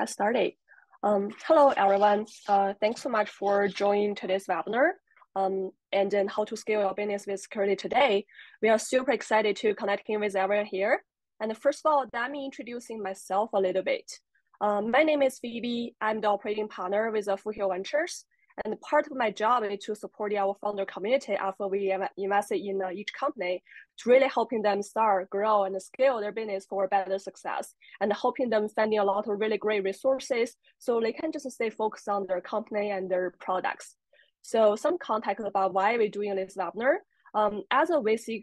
has started. Hello, everyone. Thanks so much for joining today's webinar. And then how to scale your business with security today. We are super excited to connecting with everyone here. And first of all, let me introducing myself a little bit. My name is Phoebe. I'm the operating partner with Foothill Ventures. And part of my job is to support our founder community after we invested in each company to really helping them start, grow, and scale their business for better success, and helping them finding a lot of really great resources so they can just stay focused on their company and their products. So some context about why we're doing this webinar. As a VC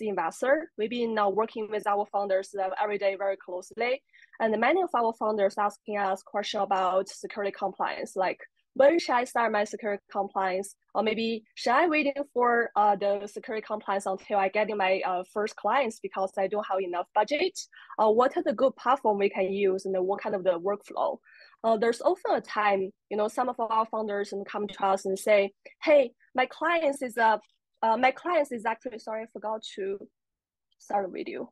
investor, we've been working with our founders every day very closely. And many of our founders asking us questions about security compliance, like, when should I start my security compliance? Or maybe should I waiting for the security compliance until I get my first clients because I don't have enough budget? What are the good platform we can use and what kind of the workflow? There's often a time, some of our founders come to us and say, hey, my clients is actually, sorry, I forgot to start a video.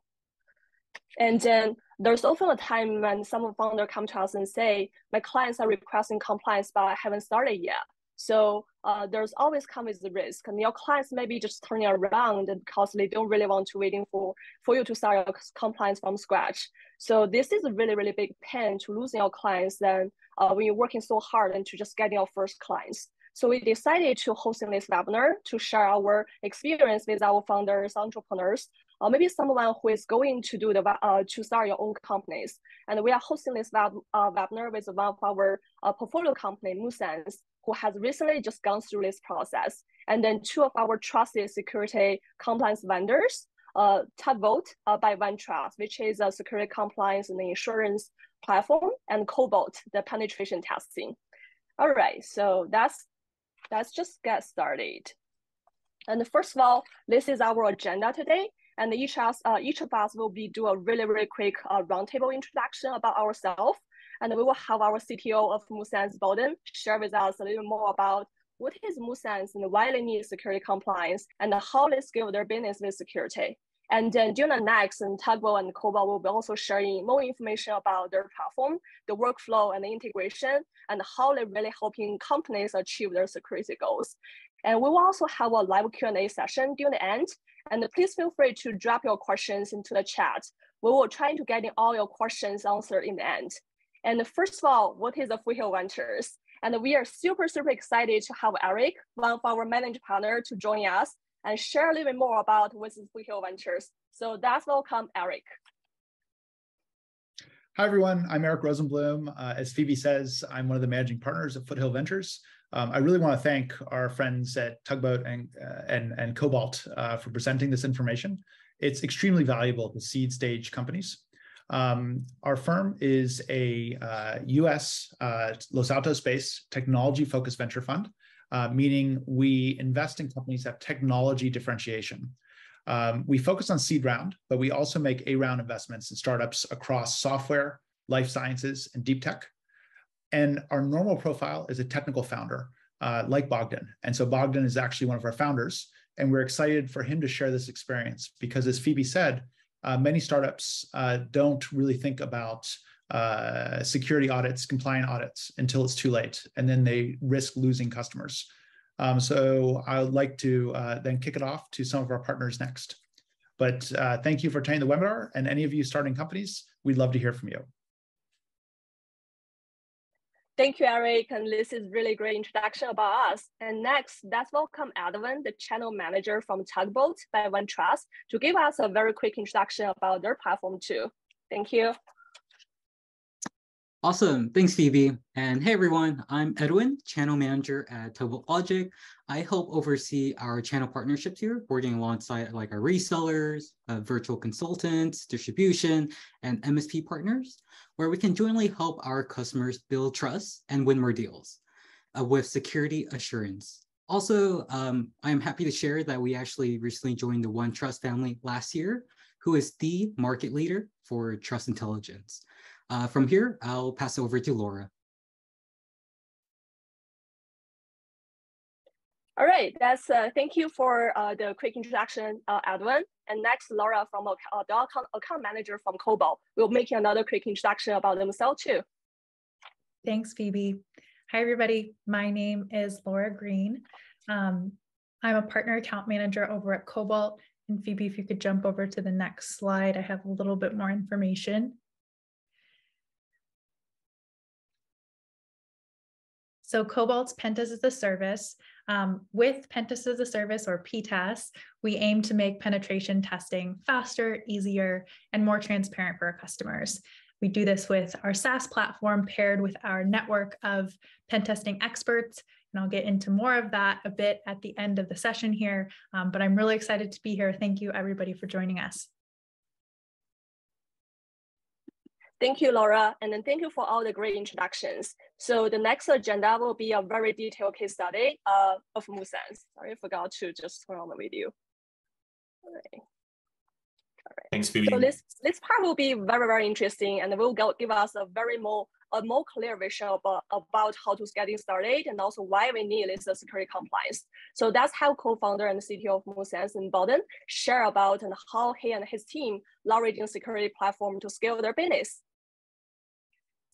And then there's often a time when some founder come to us and say, my clients are requesting compliance, but I haven't started yet. So there's always come with the risk. And your clients may be just turning around because they don't really want to waiting for you to start your compliance from scratch. So this is a really, really big pain to losing your clients then when you're working so hard and to just getting your first clients. So we decided to host this webinar to share our experience with our founders, entrepreneurs, or maybe someone who is going to do to start your own companies. And we are hosting this webinar with one of our portfolio company, Moonsense, who has recently just gone through this process. And then two of our trusted security compliance vendors, Tugboat by OneTrust, which is a security compliance and insurance platform, and Cobalt, the penetration testing. All right, so let's just get started. And first of all, this is our agenda today. And each of us will do a really, really quick roundtable introduction about ourselves. And we will have our CTO of Moonsense, Bogdan, share with us a little more about what is Moonsense and why they need security compliance and how they scale their business with security. And then during the next, Tugboat and Cobalt will be also sharing more information about their platform, the workflow and the integration, and how they're really helping companies achieve their security goals. And we will also have a live Q&A session during the end. And please feel free to drop your questions into the chat. We will try to get all your questions answered in the end. And first of all, what is the Foothill Ventures? And we are super, super excited to have Eric, one of our managing partners, to join us and share a little bit more about what is Foothill Ventures. So that's welcome, Eric. Hi, everyone. I'm Eric Rosenblum. As Phoebe says, I'm one of the managing partners at Foothill Ventures. I really want to thank our friends at Tugboat and Cobalt for presenting this information. It's extremely valuable to seed stage companies. Our firm is a US Los Altos-based technology-focused venture fund, meaning we invest in companies that have technology differentiation. We focus on seed round, but we also make A-round investments in startups across software, life sciences, and deep tech. And our normal profile is a technical founder, like Bogdan. And so Bogdan is actually one of our founders, and we're excited for him to share this experience because, as Phoebe said, many startups don't really think about security audits, compliant audits until it's too late, and then they risk losing customers. So I would like to then kick it off to some of our partners next. But thank you for attending the webinar, and any of you starting companies, we'd love to hear from you. Thank you, Eric. And this is really great introduction about us. And next, let's welcome Edwin, the channel manager from Tugboat by OneTrust, to give us a very quick introduction about their platform too. Thank you. Awesome. Thanks, Phoebe. And hey, everyone, I'm Edwin, channel manager at Tugboat Logic. I help oversee our channel partnerships here, working alongside like our resellers, virtual consultants, distribution, and MSP partners, where we can jointly help our customers build trust and win more deals with security assurance. Also, I am happy to share that we actually recently joined the OneTrust family last year, who is the market leader for trust intelligence. From here, I'll pass over to Laura. All right, thank you for the quick introduction, Edwin. And next, Laura from the account manager from Cobalt will make another quick introduction about themselves too. Thanks, Phoebe. Hi, everybody. My name is Laura Green. I'm a partner account manager over at Cobalt. And Phoebe, if you could jump over to the next slide, I have a little bit more information. So Cobalt's Pentest as a service. With Pentest as a service, or PTAS, we aim to make penetration testing faster, easier, and more transparent for our customers. We do this with our SaaS platform paired with our network of pen testing experts. And I'll get into more of that a bit at the end of the session here, but I'm really excited to be here. Thank you, everybody, for joining us. Thank you, Laura, and then thank you for all the great introductions. So the next agenda will be a very detailed case study of Moonsense. Sorry, I forgot to just turn on the video. All right. Thanks, Phoebe. So this part will be very, very interesting, and will give us a more clear vision about how to getting started and also why we need this security compliance. So that's how co-founder and CTO of Moonsense and Bogdan share about and how he and his team leveraging security platform to scale their business.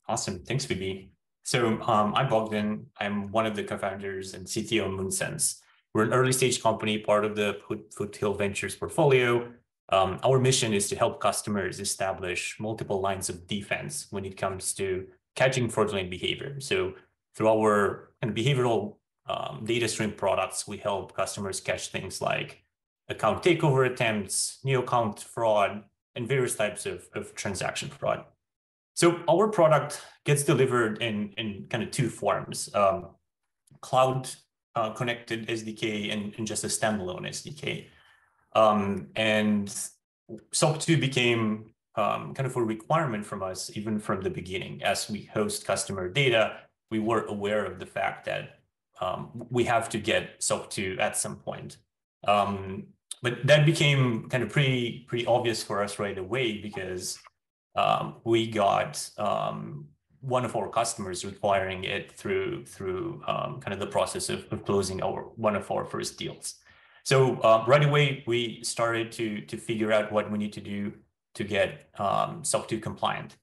Awesome, thanks, Phoebe. So I'm Bogdan. I'm one of the co-founders and CTO of Moonsense. We're an early stage company, part of the Foothill Ventures portfolio. Our mission is to help customers establish multiple lines of defense when it comes to catching fraudulent behavior. So through our behavioral data stream products, we help customers catch things like account takeover attempts, new account fraud, and various types of transaction fraud. So our product gets delivered in kind of two forms, cloud connected SDK and just a standalone SDK. And SOC 2 became kind of a requirement from us even from the beginning. As we host customer data, we were aware of the fact that we have to get SOC 2 at some point. But that became kind of pretty obvious for us right away because we got one of our customers requiring it through kind of the process of closing one of our first deals. So right away, we started to figure out what we need to do to get SOC 2 compliant.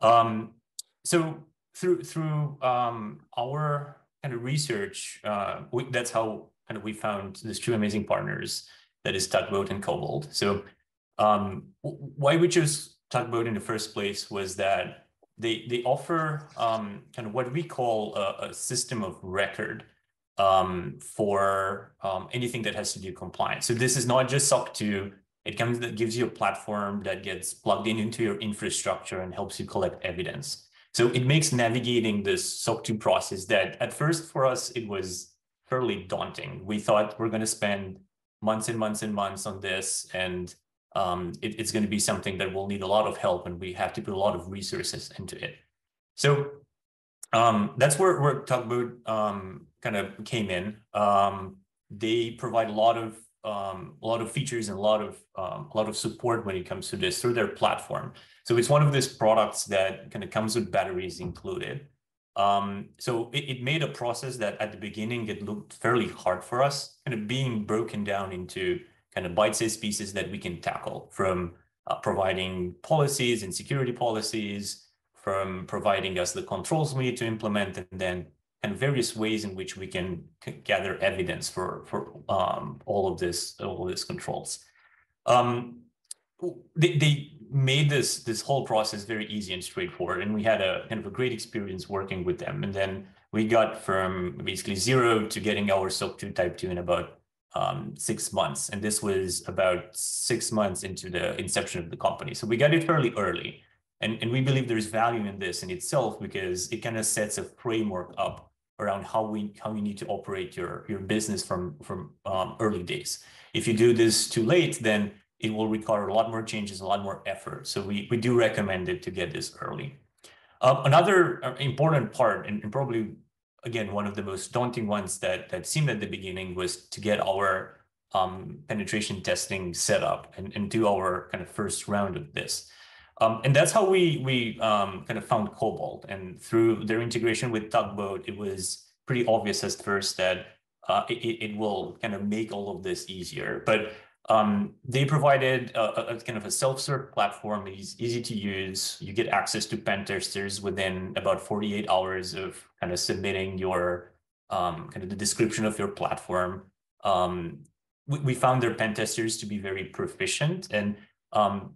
So through our kind of research, that's how kind of we found these two amazing partners, that is Tugboat and Cobalt. So why we chose Tugboat in the first place was that they offer kind of what we call a system of record for anything that has to do compliance. So this is not just SOC 2. That gives you a platform that gets plugged into your infrastructure and helps you collect evidence. So it makes navigating this SOC 2 process that at first for us, it was fairly daunting. We thought we're going to spend months and months and months on this, and it's going to be something that will need a lot of help, and we have to put a lot of resources into it. So that's where Tugboat kind of came in. They provide a lot of features and a lot of support when it comes to this through their platform. So it's one of these products that kind of comes with batteries included. So it made a process that at the beginning it looked fairly hard for us, kind of being broken down into kind of bite-sized pieces that we can tackle, from providing policies and security policies, from providing us the controls we need to implement, and then and various ways in which we can gather evidence for all of this controls. They made this whole process very easy and straightforward, and we had a kind of a great experience working with them. And then we got from basically zero to getting our SOC 2 Type 2 in about 6 months, and this was about 6 months into the inception of the company. So we got it fairly early, and we believe there's value in this in itself because it kind of sets a framework up around how you need to operate your business from early days. If you do this too late, then it will require a lot more changes, a lot more effort. So we do recommend it to get this early. Another important part, and probably again one of the most daunting ones that seemed at the beginning, was to get our penetration testing set up and do our kind of first round of this. And that's how we kind of found Cobalt. And through their integration with Tugboat, it was pretty obvious at first that it will kind of make all of this easier. But They provided a kind of a self-serve platform. It's easy to use. You get access to pen testers within about 48 hours of kind of submitting your kind of the description of your platform. We found their pen testers to be very proficient, and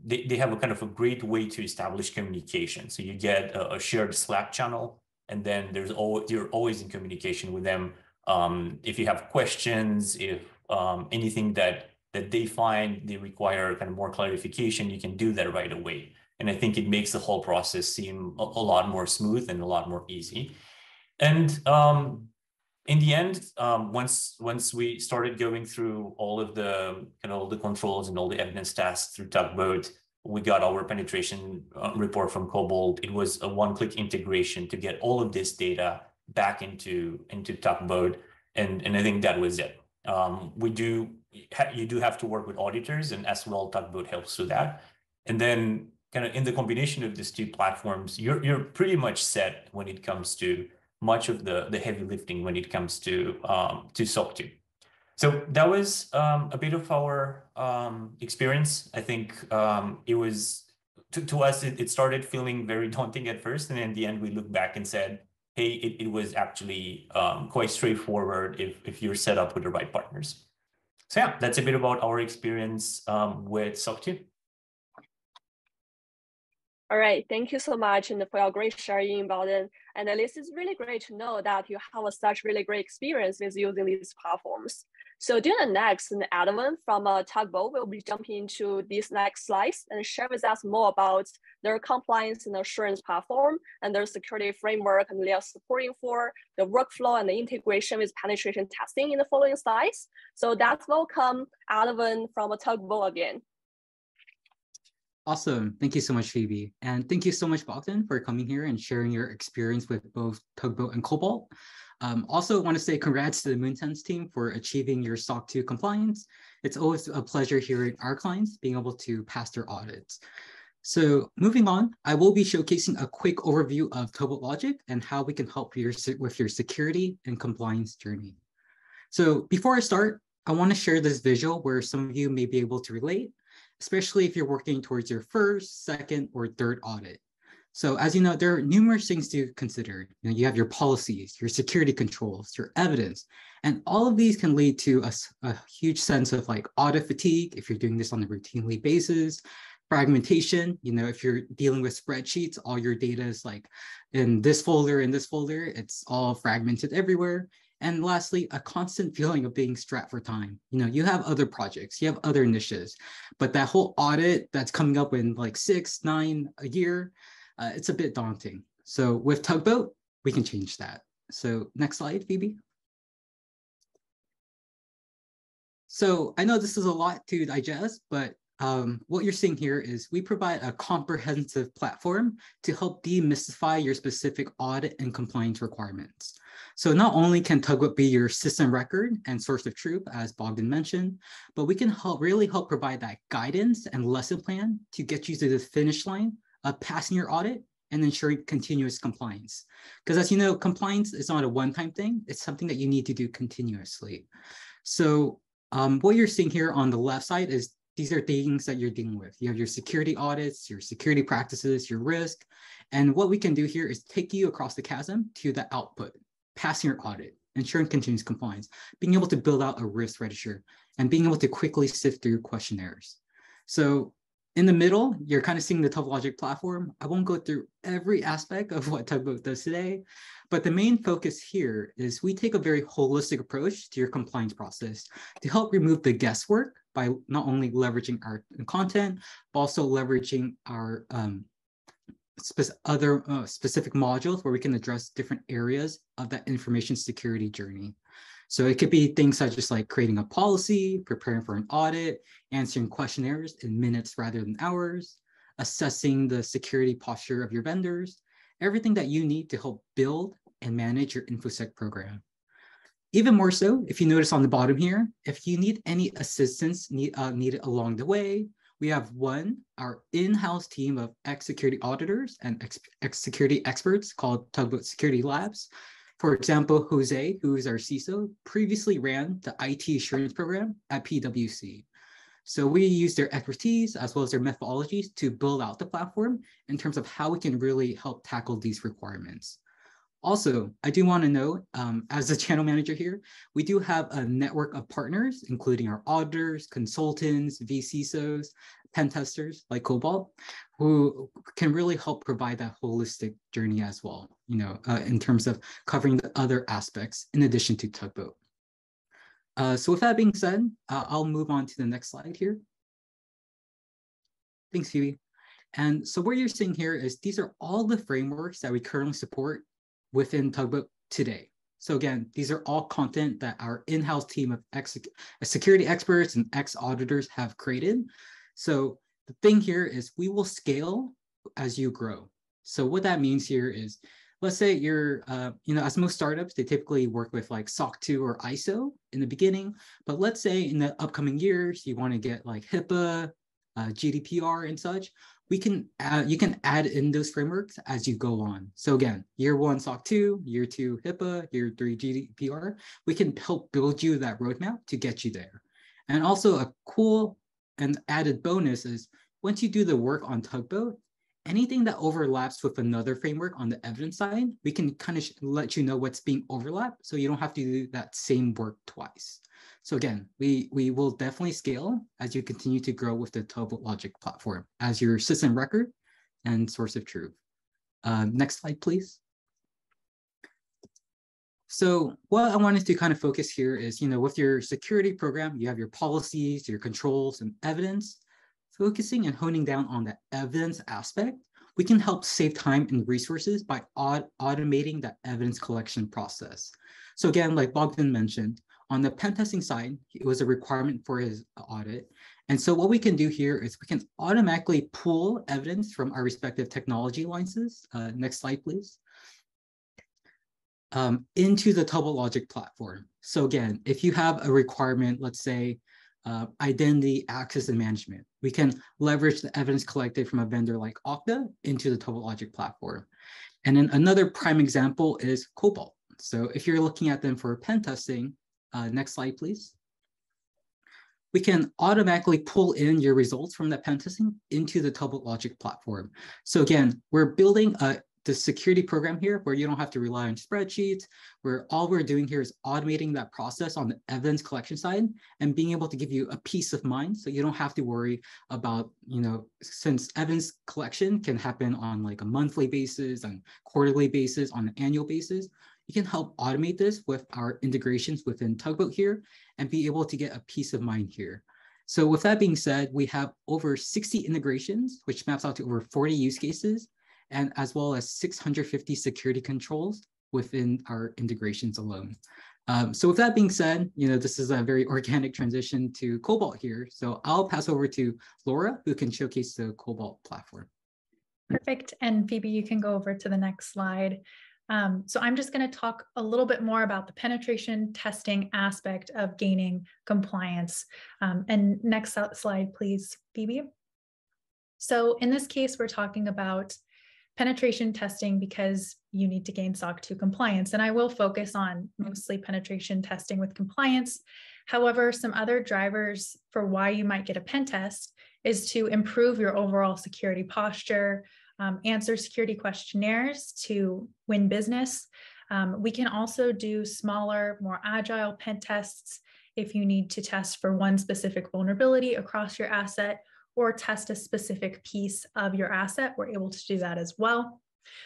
they have a kind of a great way to establish communication. So you get a shared Slack channel, and then you're always in communication with them. If you have questions, if anything that they find they require kind of more clarification, you can do that right away. And I think it makes the whole process seem a lot more smooth and a lot more easy. And in the end, once we started going through all of the all the controls and all the evidence tasks through Tugboat, we got our penetration report from Cobalt. It was a one-click integration to get all of this data back into Tugboat, and I think that was it. You do have to work with auditors, and as well, Tugboat helps with that. And then kind of in the combination of these two platforms, you're pretty much set when it comes to much of the heavy lifting when it comes to SOC 2. So that was a bit of our experience. I think it was, to us, it started feeling very daunting at first. And in the end, we looked back and said, hey, it was actually quite straightforward if you're set up with the right partners. So yeah, that's a bit about our experience with SOC 2. All right, thank you so much and for your great sharing, Bogdan. And this is really great to know that you have such really great experience with using these platforms. So during the next, Edwin from Tugboat will be jumping into these next slides and share with us more about their compliance and assurance platform and their security framework, and they are supporting for the workflow and the integration with penetration testing in the following slides. So that's welcome Edwin from Tugboat again. Awesome. Thank you so much, Phoebe. And thank you so much, Bogdan, for coming here and sharing your experience with both Tugboat and Cobalt. Also want to say congrats to the Moonsense team for achieving your SOC 2 compliance. It's always a pleasure hearing our clients being able to pass their audits. So moving on, I will be showcasing a quick overview of Tugboat Logic and how we can help you with your security and compliance journey. So before I start, I want to share this visual where some of you may be able to relate, especially if you're working towards your first, second, or third audit. So as you know, there are numerous things to consider. You have your policies, your security controls, your evidence, and all of these can lead to a huge sense of like audit fatigue if you're doing this on a routinely basis, fragmentation. If you're dealing with spreadsheets, all your data is like in this folder, it's all fragmented everywhere. And lastly, a constant feeling of being strapped for time. You have other projects, you have other niches, but that whole audit that's coming up in like 6, 9 a year, it's a bit daunting. So with Tugboat, we can change that. So next slide, Phoebe. So I know this is a lot to digest, but what you're seeing here is we provide a comprehensive platform to help demystify your specific audit and compliance requirements. So not only can Tugboat be your system record and source of truth, as Bogdan mentioned, but we can really help provide that guidance and lesson plan to get you to the finish line of passing your audit and ensuring continuous compliance. Because as you know, compliance is not a one-time thing. It's something that you need to do continuously. So what you're seeing here on the left side is these are things that you're dealing with. You have your security audits, your security practices, your risk. And what we can do here is take you across the chasm to the output, passing your audit, ensuring continuous compliance, being able to build out a risk register, and being able to quickly sift through questionnaires. So in the middle, you're kind of seeing the Tugboat Logic platform. I won't go through every aspect of what Tugboat does today, but the main focus here is we take a very holistic approach to your compliance process to help remove the guesswork by not only leveraging our content, but also leveraging our other specific modules where we can address different areas of that information security journey. So it could be things such as like creating a policy, preparing for an audit, answering questionnaires in minutes rather than hours, assessing the security posture of your vendors, everything that you need to help build and manage your InfoSec program. Even more so, if you notice on the bottom here, if you need any assistance needed along the way, we have our in-house team of ex-security auditors and ex-security experts called Tugboat Security Labs. For example, Jose, who is our CISO, previously ran the IT assurance program at PwC. So we use their expertise as well as their methodologies to build out the platform in terms of how we can really help tackle these requirements. Also, I do want to note, as a channel manager here, we do have a network of partners, including our auditors, consultants, VCSOs, pen testers like Cobalt, who can really help provide that holistic journey as well, in terms of covering the other aspects in addition to Tugboat. So with that being said, I'll move on to the next slide here. Thanks, Phoebe. And so what you're seeing here is these are all the frameworks that we currently support within Tugboat today. So again, these are all content that our in-house team of security experts and ex-auditors have created. So the thing here is we will scale as you grow. So what that means here is, let's say you're, as most startups, they typically work with like SOC 2 or ISO in the beginning. But let's say in the upcoming years, you want to get like HIPAA, GDPR and such. You can add in those frameworks as you go on. So again, year 1 SOC 2, year 2 HIPAA, year 3 GDPR. We can help build you that roadmap to get you there. And also a cool and added bonus is once you do the work on Tugboat, anything that overlaps with another framework on the evidence side, we can kind of let you know what's being overlapped, so you don't have to do that same work twice. So again, we will definitely scale as you continue to grow with the Tugboat Logic platform as your system record and source of truth. Next slide, please. So what I wanted to kind of focus here is, with your security program, you have your policies, your controls, and evidence. Focusing and honing down on the evidence aspect, we can help save time and resources by automating that evidence collection process. So again, like Bogdan mentioned, on the pen testing side, it was a requirement for his audit. And so what we can do here is we can automatically pull evidence from our respective technology licenses. Next slide, please. Into the Tugboat Logic platform. So again, if you have a requirement, let's say, identity, access, and management, we can leverage the evidence collected from a vendor like Okta into the Tugboat Logic platform. And then another prime example is Cobalt. So if you're looking at them for pen testing, next slide, please. We can automatically pull in your results from that pen testing into the Tugboat Logic platform. So again, we're building the security program here where you don't have to rely on spreadsheets, where all we're doing here is automating that process on the evidence collection side and being able to give you a peace of mind so you don't have to worry about, since evidence collection can happen on like a monthly basis, on quarterly basis, on an annual basis, you can help automate this with our integrations within Tugboat here and be able to get a peace of mind here. So with that being said, we have over 60 integrations, which maps out to over 40 use cases, and as well as 650 security controls within our integrations alone. So with that being said, this is a very organic transition to Cobalt here. So I'll pass over to Laura, who can showcase the Cobalt platform. Perfect. And Phoebe, you can go over to the next slide. So I'm just going to talk a little bit more about the penetration testing aspect of gaining compliance. And next slide, please, Phoebe. So in this case, we're talking about penetration testing because you need to gain SOC 2 compliance. And I will focus on mostly penetration testing with compliance. However, some other drivers for why you might get a pen test is to improve your overall security posture, answer security questionnaires to win business. We can also do smaller, more agile pen tests if you need to test for one specific vulnerability across your asset or test a specific piece of your asset. We're able to do that as well.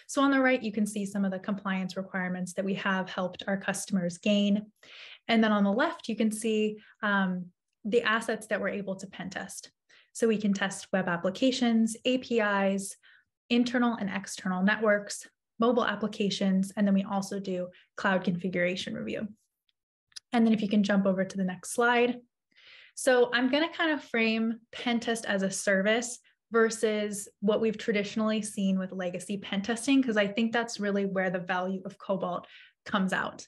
So on the right, you can see some of the compliance requirements that we have helped our customers gain. And then on the left, you can see the assets that we're able to pen test. So we can test web applications, APIs, internal and external networks, mobile applications, and then we also do cloud configuration review. And then if you can jump over to the next slide. So I'm going to kind of frame pen test as a service versus what we've traditionally seen with legacy pen testing, because I think that's really where the value of Cobalt comes out.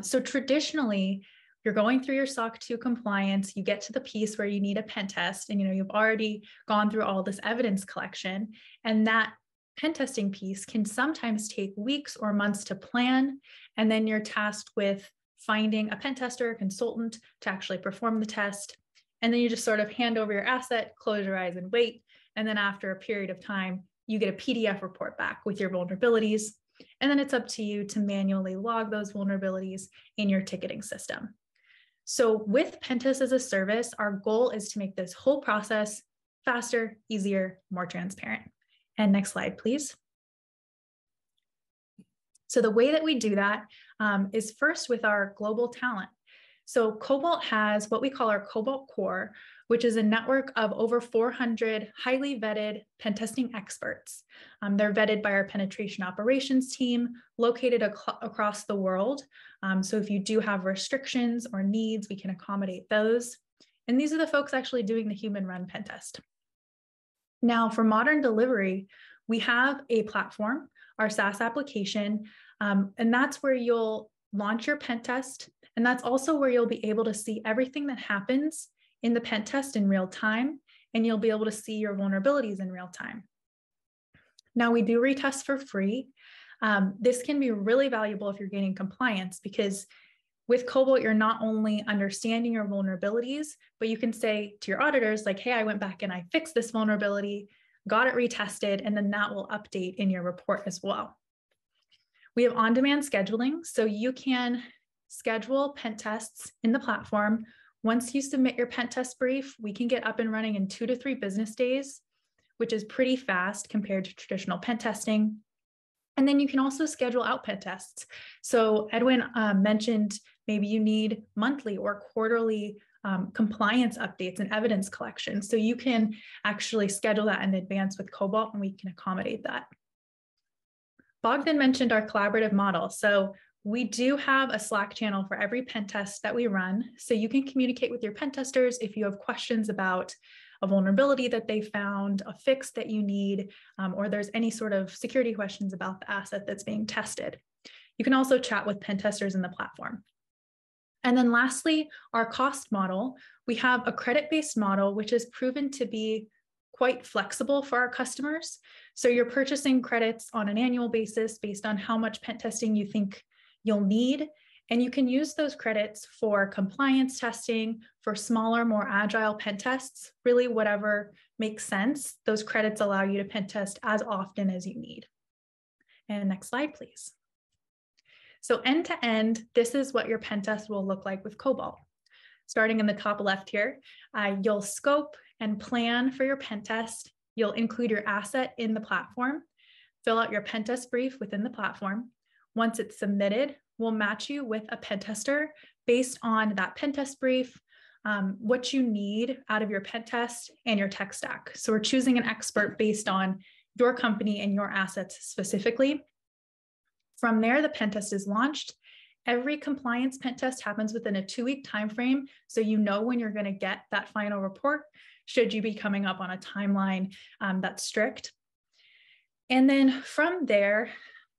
So traditionally, you're going through your SOC 2 compliance, you get to the piece where you need a pen test, and you've already gone through all this evidence collection, and that pen testing piece can sometimes take weeks or months to plan, and then you're tasked with finding a pen tester or consultant to actually perform the test. And then you just sort of hand over your asset, close your eyes and wait. And then after a period of time, you get a PDF report back with your vulnerabilities. And then it's up to you to manually log those vulnerabilities in your ticketing system. So with Pentest as a service, our goal is to make this whole process faster, easier, more transparent. And next slide, please. So the way that we do that is first with our global talent. So Cobalt has what we call our Cobalt Core, which is a network of over 400 highly vetted pen testing experts. They're vetted by our penetration operations team located across the world. So if you do have restrictions or needs, we can accommodate those. And these are the folks actually doing the human run pen test. Now for modern delivery, we have a platform, our SaaS application, and that's where you'll launch your pen test. And that's also where you'll be able to see everything that happens in the pen test in real time, and you'll be able to see your vulnerabilities in real time. Now we do retest for free. This can be really valuable if you're gaining compliance, because with Cobalt, you're not only understanding your vulnerabilities, but you can say to your auditors, like, hey, I went back and I fixed this vulnerability, got it retested, and then that will update in your report as well. We have on-demand scheduling, so you can schedule pen tests in the platform. Once you submit your pen test brief, we can get up and running in 2 to 3 business days, which is pretty fast compared to traditional pen testing. And then you can also schedule out pen tests. So Edwin mentioned maybe you need monthly or quarterly compliance updates and evidence collection. So you can actually schedule that in advance with Cobalt, and we can accommodate that. Bogdan mentioned our collaborative model. So we do have a Slack channel for every pen test that we run. So you can communicate with your pen testers if you have questions about a vulnerability that they found, a fix that you need, or there's any sort of security questions about the asset that's being tested. You can also chat with pen testers in the platform. And then lastly, our cost model. We have a credit-based model, which is proven to be quite flexible for our customers. So you're purchasing credits on an annual basis based on how much pen testing you think you'll need. And you can use those credits for compliance testing, for smaller, more agile pen tests, really whatever makes sense. Those credits allow you to pen test as often as you need. And next slide, please. So end to end, this is what your pen test will look like with Cobalt. Starting in the top left here, you'll scope and plan for your pen test. You'll include your asset in the platform, fill out your pen test brief within the platform. Once it's submitted, we'll match you with a pen tester based on that pen test brief, what you need out of your pen test and your tech stack. So we're choosing an expert based on your company and your assets specifically. From there, the pen test is launched. Every compliance pen test happens within a 2-week timeframe, so you know when you're going to get that final report, should you be coming up on a timeline that's strict. And then from there,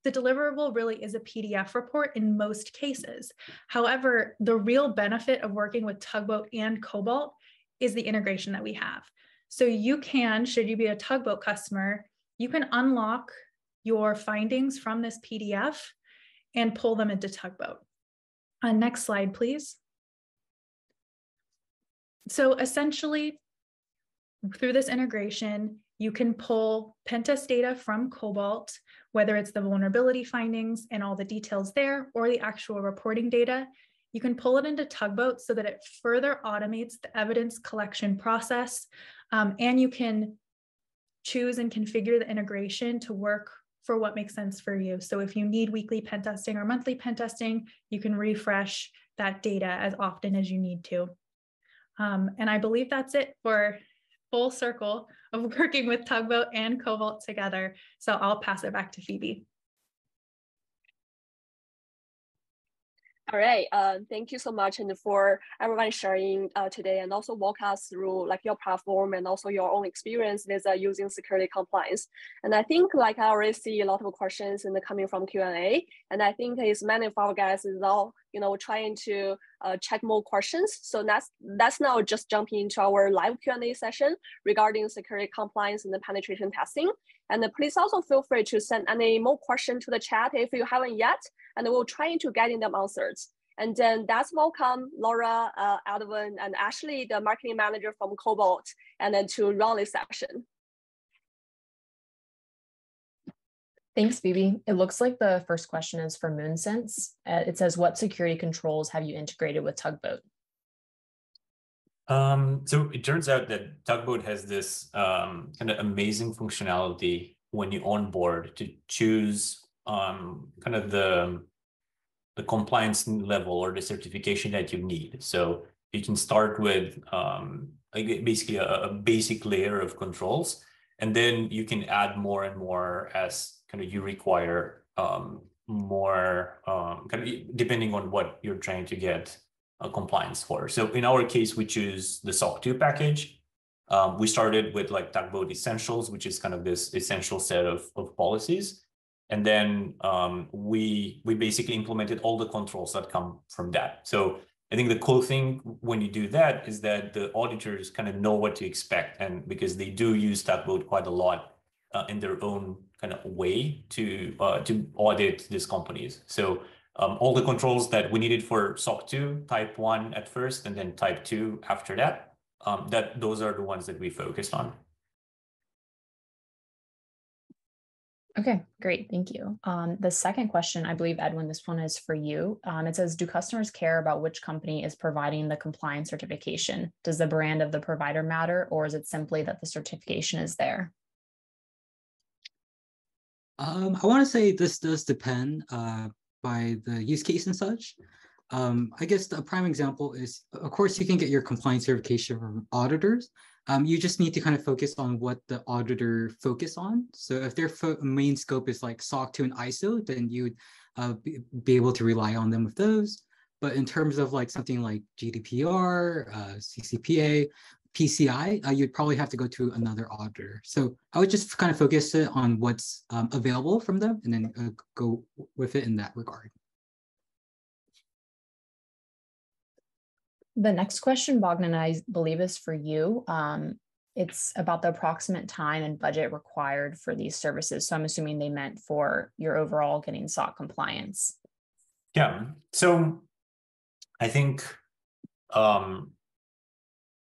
the deliverable really is a PDF report in most cases. However, the real benefit of working with Tugboat and Cobalt is the integration that we have. So you can, should you be a Tugboat customer, you can unlock your findings from this PDF and pull them into Tugboat. Next slide, please. So essentially, through this integration, you can pull Pentest data from Cobalt, whether it's the vulnerability findings and all the details there, or the actual reporting data. You can pull it into Tugboat so that it further automates the evidence collection process, and you can choose and configure the integration to work for what makes sense for you. So if you need weekly pen testing or monthly pen testing, you can refresh that data as often as you need to. And I believe that's it for full circle of working with Tugboat and Cobalt together. So I'll pass it back to Phoebe. All right, thank you so much and for everyone sharing today, and also walk us through like your platform and also your own experience with using security compliance. And I think like I already see a lot of questions in the coming from Q&A, and I think is many of our guys is all trying to check more questions. So let's now just jump into our live Q&A session regarding security compliance and the penetration testing. And please also feel free to send any more questions to the chat if you haven't yet, and we'll try to get them answered. And then that's welcome Laura, Edwin, and Ashley, the marketing manager from Cobalt, and then to run this session. Thanks, Phoebe. It looks like the first question is for Moonsense. It says, what security controls have you integrated with Tugboat? So it turns out that Tugboat has this kind of amazing functionality when you onboard to choose kind of the compliance level or the certification that you need. So you can start with basically a basic layer of controls, and then you can add more and more as kind of you require more kind of depending on what you're trying to get compliance for. So in our case, we choose the SOC 2 package. We started with like Tugboat Essentials, which is kind of this essential set of policies. And then we basically implemented all the controls that come from that. So I think the cool thing when you do that is that the auditors kind of know what to expect, and because they do use Tugboat quite a lot in their own kind of way to audit these companies. So all the controls that we needed for SOC 2, type 1 at first, and then type 2 after that, those are the ones that we focused on. Okay, great. Thank you. The second question, I believe, Edwin, this one is for you. It says, do customers care about which company is providing the compliance certification? Does the brand of the provider matter, or is it simply that the certification is there? I want to say this does depend by the use case and such. I guess the prime example is, of course, you can get your compliance certification from auditors. You just need to kind of focus on what the auditor focus on. So if their main scope is like SOC 2 and ISO, then you would be able to rely on them with those. But in terms of like something like GDPR, CCPA, PCI, you'd probably have to go to another auditor. So I would just kind of focus it on what's available from them and then go with it in that regard. The next question, Bogdan, I believe is for you. It's about the approximate time and budget required for these services. So I'm assuming they meant for your overall getting SOC compliance. Yeah, so I think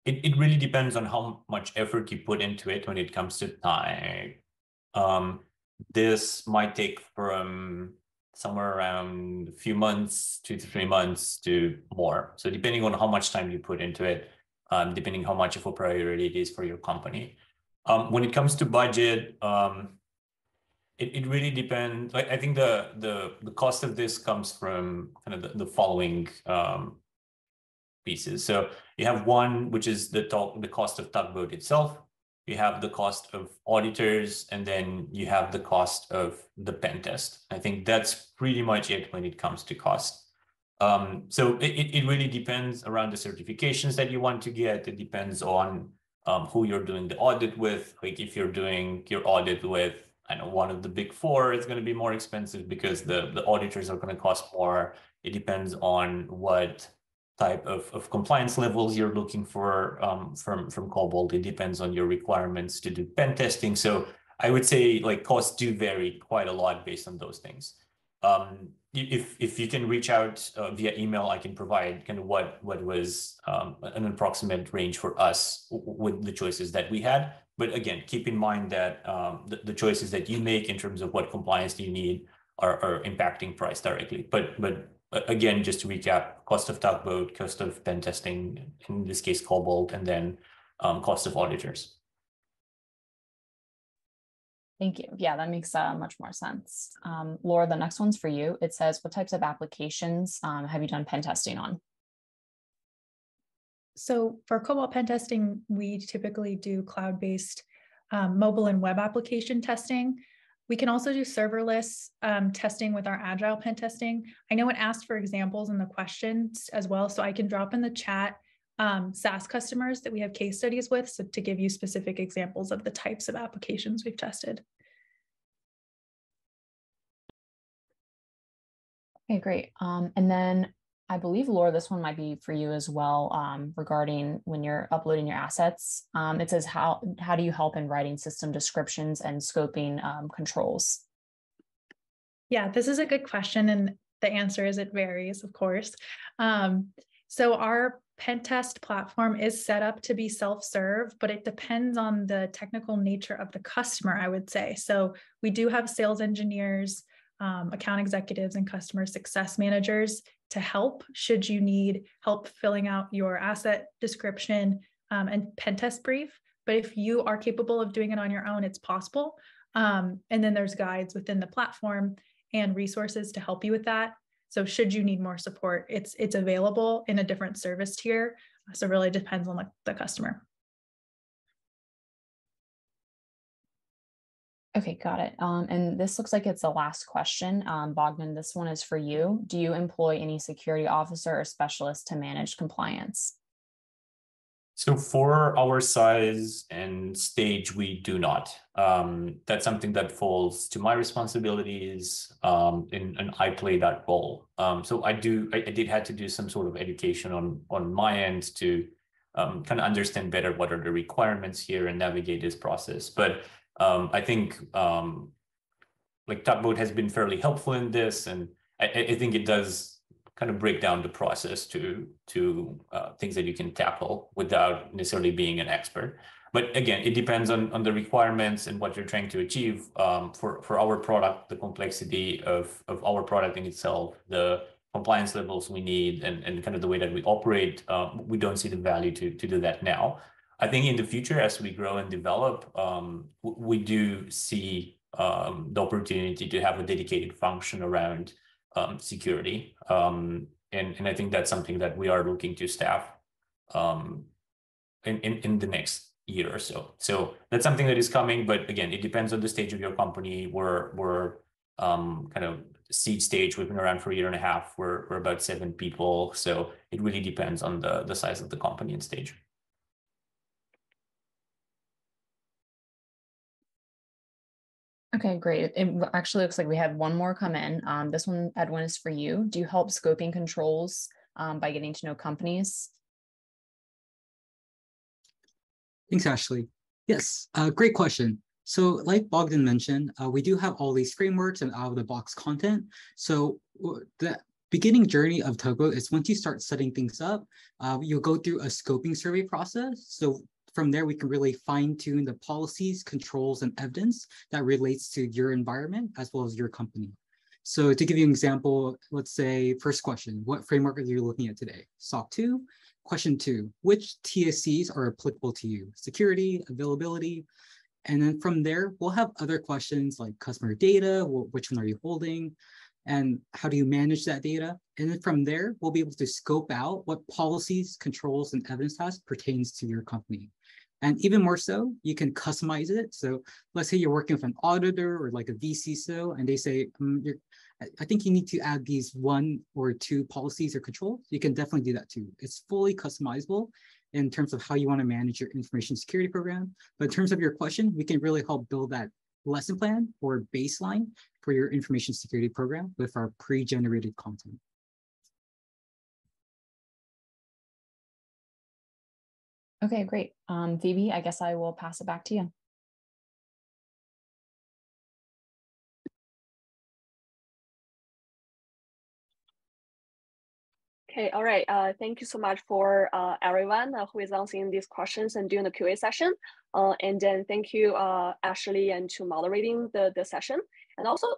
it really depends on how much effort you put into it when it comes to time. This might take from somewhere around a few months, 2 to 3 months to more. So depending on how much time you put into it, depending how much of a priority it is for your company. When it comes to budget, it really depends. I think the cost of this comes from kind of the following pieces. So you have one, which is the cost of Tugboat itself. You have the cost of auditors, and then you have the cost of the pen test. I think that's pretty much it when it comes to cost. So it really depends around the certifications that you want to get. It depends on who you're doing the audit with. Like if you're doing your audit with, I know, one of the big four, it's going to be more expensive because the auditors are going to cost more. It depends on what type of compliance levels you're looking for from Cobalt. It depends on your requirements to do pen testing. So I would say like costs do vary quite a lot based on those things. If you can reach out via email, I can provide kind of what was an approximate range for us with the choices that we had. But again, keep in mind that the choices that you make in terms of what compliance you need are impacting price directly. But again, just to recap, cost of Tugboat, cost of pen testing, in this case, Cobalt, and then cost of auditors. Thank you. Yeah, that makes much more sense. Laura, the next one's for you. It says, what types of applications have you done pen testing on? So for Cobalt pen testing, we typically do cloud-based mobile and web application testing. We can also do serverless testing with our agile pen testing. I know it asked for examples in the questions as well, so I can drop in the chat SaaS customers that we have case studies with, so to give you specific examples of the types of applications we've tested. Okay, great. And then I believe, Laura, this one might be for you as well, regarding when you're uploading your assets. It says, how do you help in writing system descriptions and scoping controls? Yeah, this is a good question. And the answer is it varies, of course. So our Pentest platform is set up to be self-serve, but it depends on the technical nature of the customer, I would say. So we do have sales engineers, account executives, and customer success managers to help should you need help filling out your asset description and Pentest brief. But if you are capable of doing it on your own, it's possible. And then there's guides within the platform and resources to help you with that. So should you need more support, it's available in a different service tier. So it really depends on the customer. Okay, got it. And this looks like it's the last question. Bogdan, this one is for you. Do you employ any security officer or specialist to manage compliance? So for our size and stage, we do not. That's something that falls to my responsibilities, and I play that role. So I did have to do some sort of education on my end to kind of understand better what are the requirements here and navigate this process. But I think like Tugboat has been fairly helpful in this, and I think it does kind of break down the process to things that you can tackle without necessarily being an expert. But again, it depends on the requirements and what you're trying to achieve. For our product, the complexity of our product in itself, the compliance levels we need, and kind of the way that we operate, we don't see the value to do that now. I think in the future, as we grow and develop, we do see the opportunity to have a dedicated function around security. And I think that's something that we are looking to staff in the next year or so. So that's something that is coming, but again, it depends on the stage of your company. We're kind of seed stage. We've been around for a year and a half. We're about 7 people. So it really depends on the size of the company and stage. Okay, great. It actually looks like we had one more come in. This one, Edwin, is for you. Do you help scoping controls by getting to know companies? Thanks, Ashley. Yes, great question. So like Bogdan mentioned, we do have all these frameworks and out-of-the-box content. So the beginning journey of Tugboat is once you start setting things up, you'll go through a scoping survey process. So from there, we can really fine-tune the policies, controls, and evidence that relates to your environment as well as your company. So to give you an example, let's say first question, what framework are you looking at today? SOC 2. Question 2, which TSCs are applicable to you? Security, availability. And then from there, we'll have other questions like customer data, which one are you holding? And how do you manage that data? And then from there, we'll be able to scope out what policies, controls, and evidence has pertains to your company. And even more so, you can customize it. So let's say you're working with an auditor or like a vCISO, and they say, I think you need to add these 1 or 2 policies or controls. You can definitely do that too. It's fully customizable in terms of how you want to manage your information security program. But in terms of your question, we can really help build that lesson plan or baseline for your information security program with our pre-generated content. Okay, great. Phoebe, I guess I will pass it back to you. Okay, all right. Thank you so much for everyone who is answering these questions and doing the QA session. And then thank you, Ashley, and to moderating the session. And also,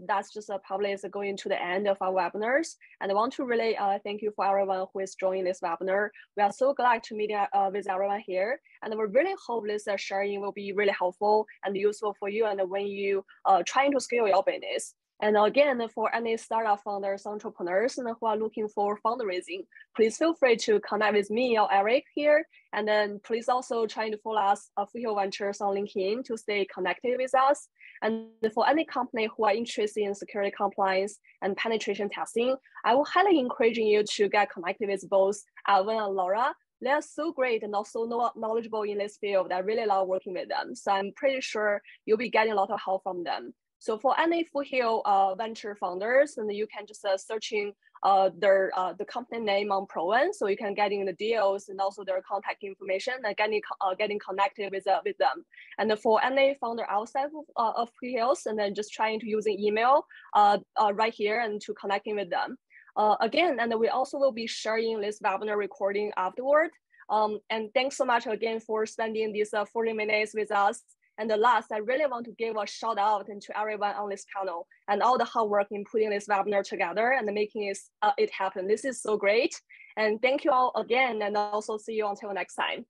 that's just probably is going to the end of our webinars. And I want to really thank you for everyone who is joining this webinar. We are so glad to meet with everyone here. And we really hope this sharing will be really helpful and useful for you and when you trying to scale your business. And again, for any startup founders, entrepreneurs who are looking for fundraising, please feel free to connect with me or Eric here. And then please also try to follow us at Foothill Ventures on LinkedIn to stay connected with us. And for any company who are interested in security compliance and penetration testing, I will highly encourage you to get connected with both Alvin and Laura. They are so great and also knowledgeable in this field. I really love working with them. So I'm pretty sure you'll be getting a lot of help from them. So for any Foothill venture founders, and you can just searching the company name on Proven, so you can get in the deals and also their contact information and getting connected with them. And for any founder outside of Foothills, and then just trying to use an email right here and to connecting with them. Again, and we also will be sharing this webinar recording afterward. And thanks so much again for spending these 40 minutes with us. And the last, I really want to give a shout out to everyone on this panel and all the hard work in putting this webinar together and making it happen. This is so great. And thank you all again, and also see you until next time.